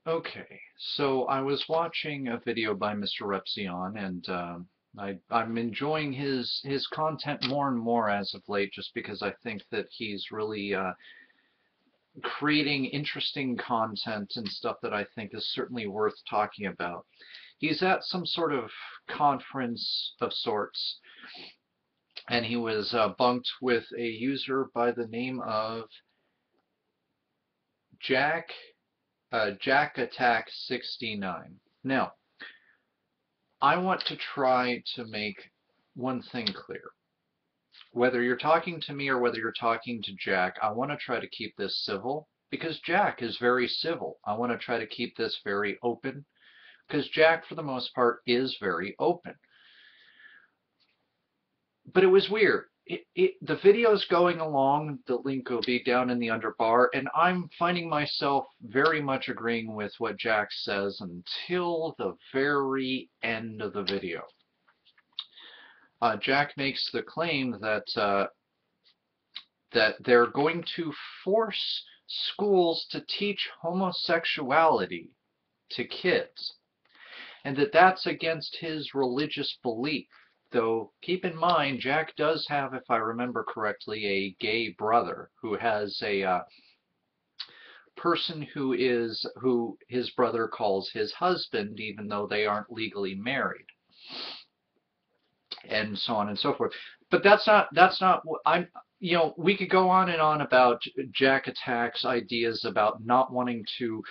Okay, so I was watching a video by Mr. Repzion, and I'm enjoying his content more and more as of late, just because I think that he's really creating interesting content and stuff that I think is certainly worth talking about. He's at some sort of conference of sorts, and he was bunked with a user by the name of Jack Jack Attack 69. Now, I want to try to make one thing clear. Whether you're talking to me or whether you're talking to Jack, I want to try to keep this civil because Jack is very civil. I want to try to keep this very open because Jack, for the most part, is very open. But it was weird. The video's going along, the link will be down in the underbar, and I'm finding myself very much agreeing with what Jack says until the very end of the video. Jack makes the claim that they're going to force schools to teach homosexuality to kids, and that that's against his religious belief. Though, keep in mind, Jack does have, if I remember correctly, a gay brother who has a person who his brother calls his husband, even though they aren't legally married, and so on and so forth. But that's not what I'm. We could go on and on about Jack Attack's ideas about not wanting to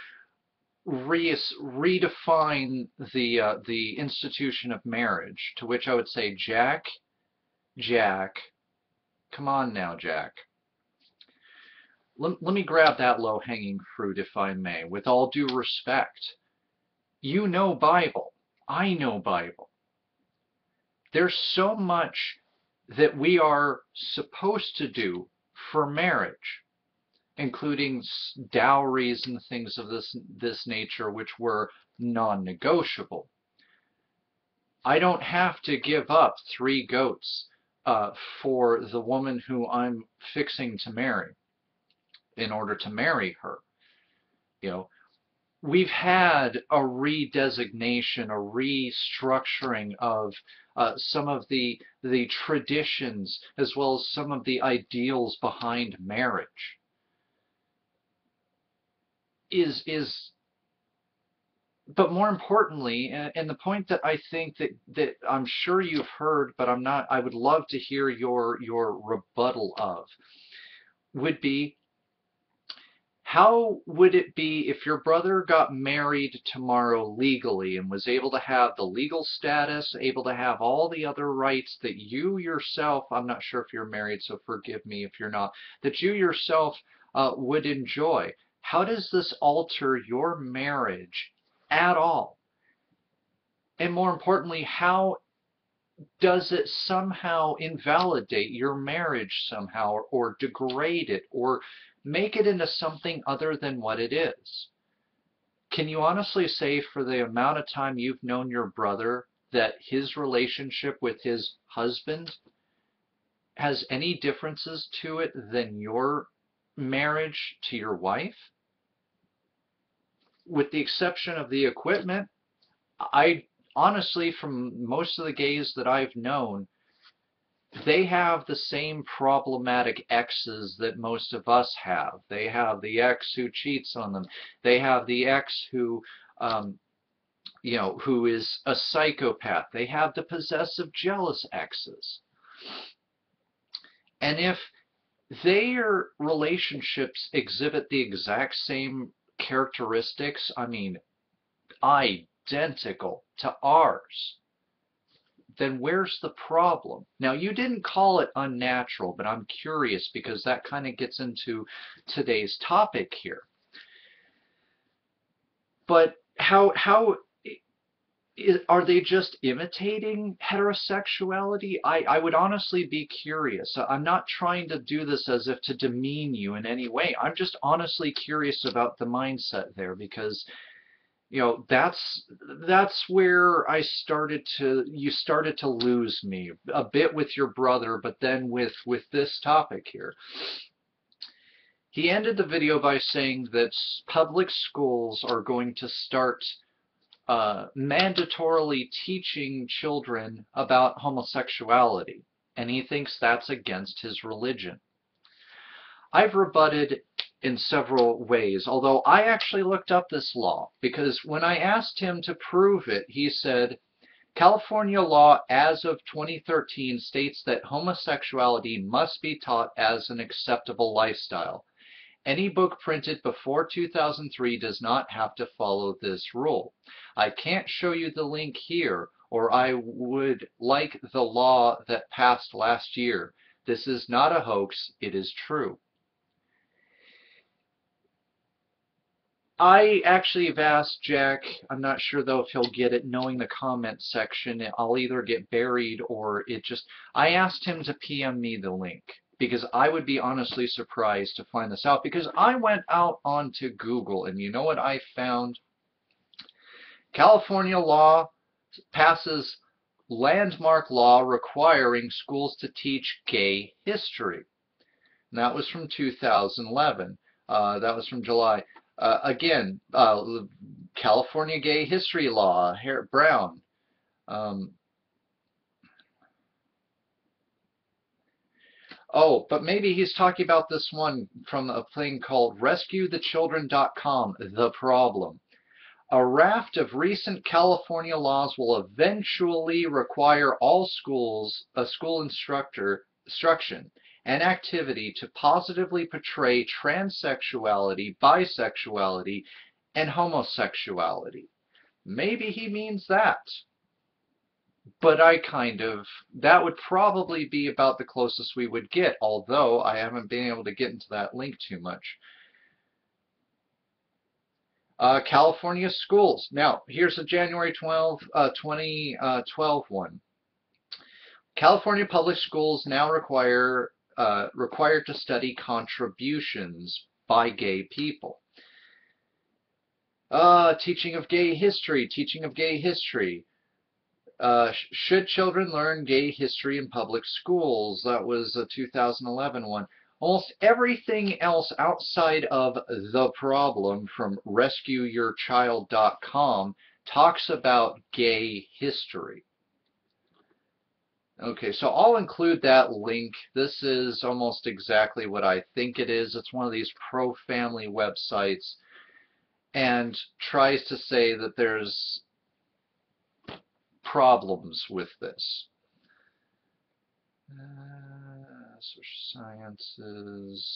redefine the institution of marriage. To which I would say, Jack, come on now, Jack. Let me grab that low-hanging fruit, if I may, with all due respect. You know Bible. I know Bible. There's so much that we are supposed to do for marriage, including dowries and things of this nature, which were non-negotiable. I don't have to give up 3 goats for the woman who I'm fixing to marry in order to marry her. You know, we've had a redesignation, a restructuring of some of the traditions as well as some of the ideals behind marriage. Is But more importantly, and the point that I think that I'm sure you've heard, but I would love to hear your rebuttal of, would be, how would it be if your brother got married tomorrow legally and was able to have the legal status, able to have all the other rights that you yourself, I'm not sure if you're married, so forgive me if you're not, that you yourself would enjoy? How does this alter your marriage at all? And more importantly, how does it somehow invalidate your marriage somehow, or degrade it, or make it into something other than what it is? Can you honestly say, for the amount of time you've known your brother, that his relationship with his husband has any differences to it than your marriage to your wife? With the exception of the equipment, I honestly, from most of the gays that I've known, they have the same problematic exes that most of us have. They have the ex who cheats on them. They have the ex um, who is a psychopath. They have the possessive, jealous exes. And if their relationships exhibit the exact same characteristics, I mean, identical to ours, then where's the problem? Now, you didn't call it unnatural, but I'm curious because that kind of gets into today's topic here. But how are they just imitating heterosexuality? I would honestly be curious. I'm not trying to do this as if to demean you in any way. I'm just honestly curious about the mindset there, because that's where you started to lose me a bit with your brother, but then with this topic here. He ended the video by saying that public schools are going to start mandatorily teaching children about homosexuality, and he thinks that's against his religion. I've rebutted in several ways, although I actually looked up this law, because when I asked him to prove it, he said, California law as of 2013 states that homosexuality must be taught as an acceptable lifestyle. Any book printed before 2003 does not have to follow this rule. I can't show you the link here, or I would like the law that passed last year. This is not a hoax, it is true. I actually have asked Jack, I'm not sure though if he'll get it, knowing the comment section, I'll either get buried or it just, I asked him to PM me the link, because I would be honestly surprised to find this out, because I went out onto Google, and you know what I found? California law passes landmark law requiring schools to teach gay history. And that was from 2011. That was from July. Again, California gay history law, Brown. Oh, but maybe he's talking about this one from a thing called RescueTheChildren.com, The Problem. A raft of recent California laws will eventually require all schools, school instruction and activity to positively portray transsexuality, bisexuality, and homosexuality. Maybe he means that. But that would probably be about the closest we would get, although I haven't been able to get into that link too much. California schools. Now, here's a January 2012 one. California public schools now required to study contributions by gay people. Teaching of gay history. Should children learn gay history in public schools? That was a 2011 one. Almost everything else outside of The Problem from RescueYourChild.com talks about gay history. Okay, so I'll include that link. This is almost exactly what I think it is. It's one of these pro-family websites and tries to say that there's problems with this. Social sciences.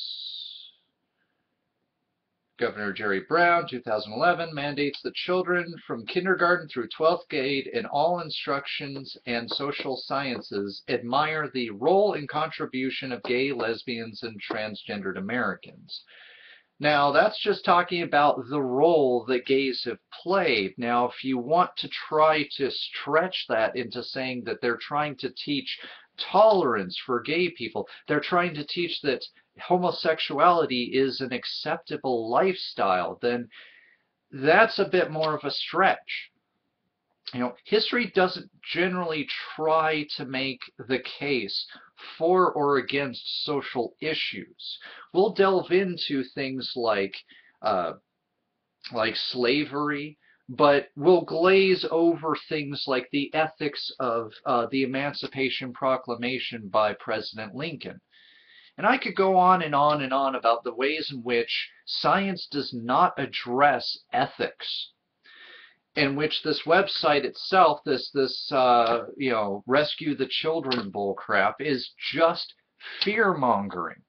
Governor Jerry Brown, 2011, mandates that children from kindergarten through 12th grade in all instructions and social sciences admire the role and contribution of gay, lesbians, and transgendered Americans. Now, that's just talking about the role that gays have played. Now, if you want to try to stretch that into saying that they're trying to teach tolerance for gay people, they're trying to teach that homosexuality is an acceptable lifestyle, then that's a bit more of a stretch. You know, history doesn't generally try to make the case for or against social issues. We'll delve into things like slavery, but we'll glaze over things like the ethics of the Emancipation Proclamation by President Lincoln. And I could go on and on and on about the ways in which science does not address ethics, in which this website itself, this Rescue the Children bullcrap, is just fear-mongering.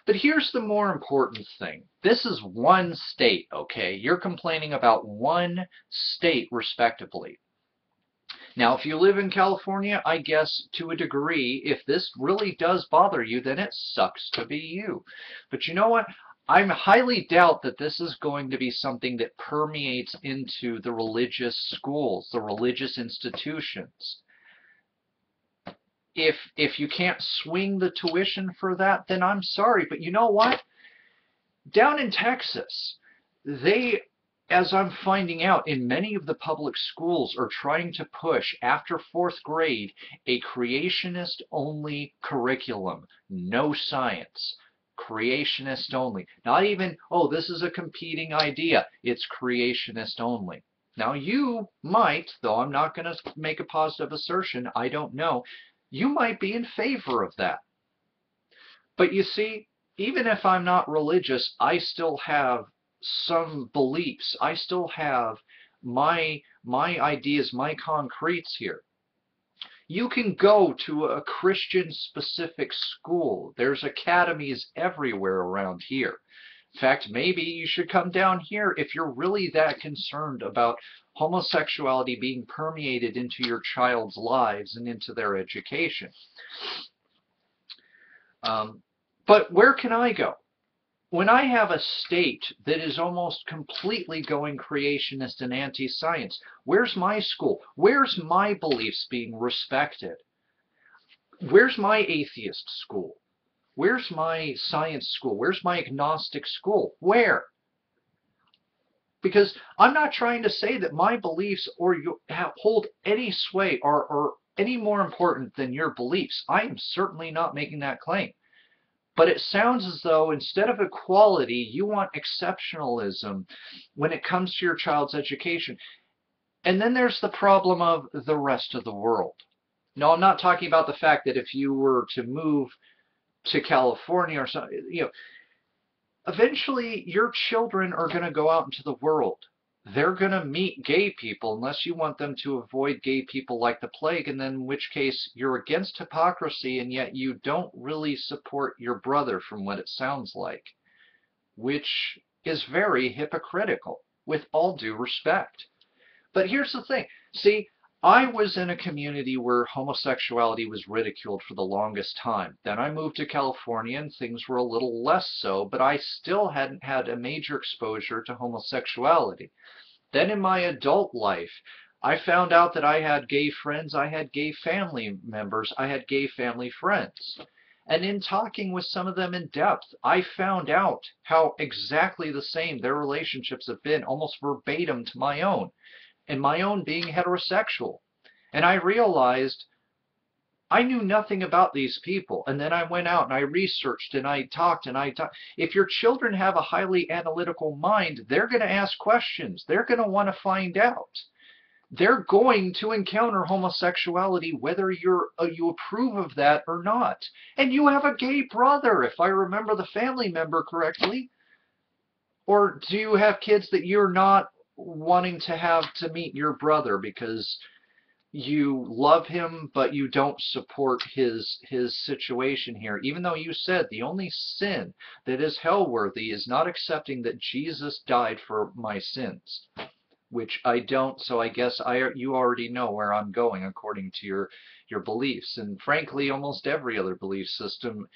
But here's the more important thing. This is one state, okay? You're complaining about one state, respectively. Now, if you live in California, I guess to a degree, if this really does bother you, then it sucks to be you. But you know what? I highly doubt that this is going to be something that permeates into the religious schools, the religious institutions. If you can't swing the tuition for that, then I'm sorry. But you know what? Down in Texas, they, as I'm finding out, in many of the public schools are trying to push, after 4th grade, a creationist-only curriculum. No science. Creationist only. Not even, oh, this is a competing idea. It's creationist only. Now you might, though I'm not going to make a positive assertion, I don't know, you might be in favor of that. But you see, even if I'm not religious, I still have some beliefs. I still have my ideas, my concretes here. You can go to a Christian specific school. There's academies everywhere around here. In fact, maybe you should come down here if you're really that concerned about homosexuality being permeated into your child's lives and into their education. But where can I go? When I have a state that is almost completely going creationist and anti-science, where's my school? Where's my beliefs being respected? Where's my atheist school? Where's my science school? Where's my agnostic school? Where? Because I'm not trying to say that my beliefs or hold any sway or any more important than your beliefs. I am certainly not making that claim. But it sounds as though instead of equality, you want exceptionalism when it comes to your child's education. And then there's the problem of the rest of the world. No, I'm not talking about the fact that if you were to move to California or something, eventually your children are going to go out into the world. They're going to meet gay people unless you want them to avoid gay people like the plague, and then in which case you're against hypocrisy and yet you don't really support your brother from what it sounds like, which is very hypocritical, with all due respect. But here's the thing. See, I was in a community where homosexuality was ridiculed for the longest time. Then I moved to California and things were a little less so, but I still hadn't had a major exposure to homosexuality. Then in my adult life, I found out that I had gay friends, I had gay family members, I had gay family friends. And in talking with some of them in depth, I found out how exactly the same their relationships have been, almost verbatim to my own, and my own being heterosexual. And I realized I knew nothing about these people. And then I went out and I researched and I talked and I talked. If your children have a highly analytical mind, they're going to ask questions. They're going to want to find out. They're going to encounter homosexuality whether you approve of that or not. And you have a gay brother, if I remember the family member correctly. Or do you have kids that you're not wanting to have to meet your brother because you love him but you don't support his situation here, even though you said the only sin that is hell-worthy is not accepting that Jesus died for my sins, which I don't, so I guess you already know where I'm going according to your beliefs. And frankly, almost every other belief system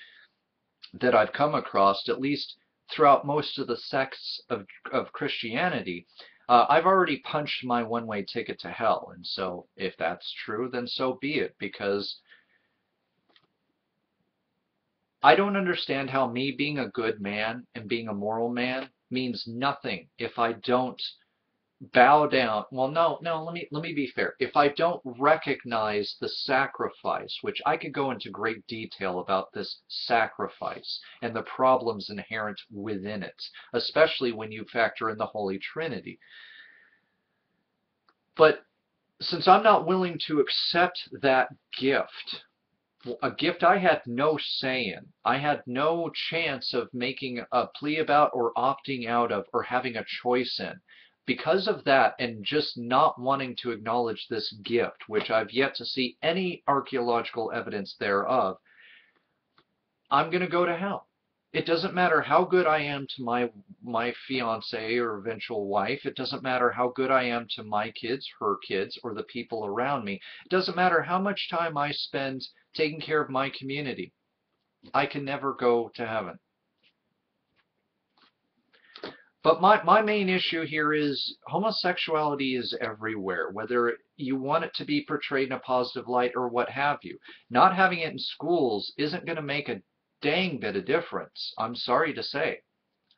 that I've come across, at least throughout most of the sects of Christianity, I've already punched my one-way ticket to hell. And so if that's true, then so be it, because I don't understand how me being a good man and being a moral man means nothing if I don't bow down. Well, no, let me be fair. If I don't recognize the sacrifice, which I could go into great detail about this sacrifice and the problems inherent within it, especially when you factor in the Holy Trinity. But since I'm not willing to accept that gift, a gift I had no say in, I had no chance of making a plea about or opting out of or having a choice in, because of that, and just not wanting to acknowledge this gift, which I've yet to see any archaeological evidence thereof, I'm going to go to hell. It doesn't matter how good I am to my fiance or eventual wife. It doesn't matter how good I am to my kids, her kids, or the people around me. It doesn't matter how much time I spend taking care of my community. I can never go to heaven. But my main issue here is homosexuality is everywhere, whether you want it to be portrayed in a positive light or what have you. Not having it in schools isn't going to make a dang bit of difference, I'm sorry to say.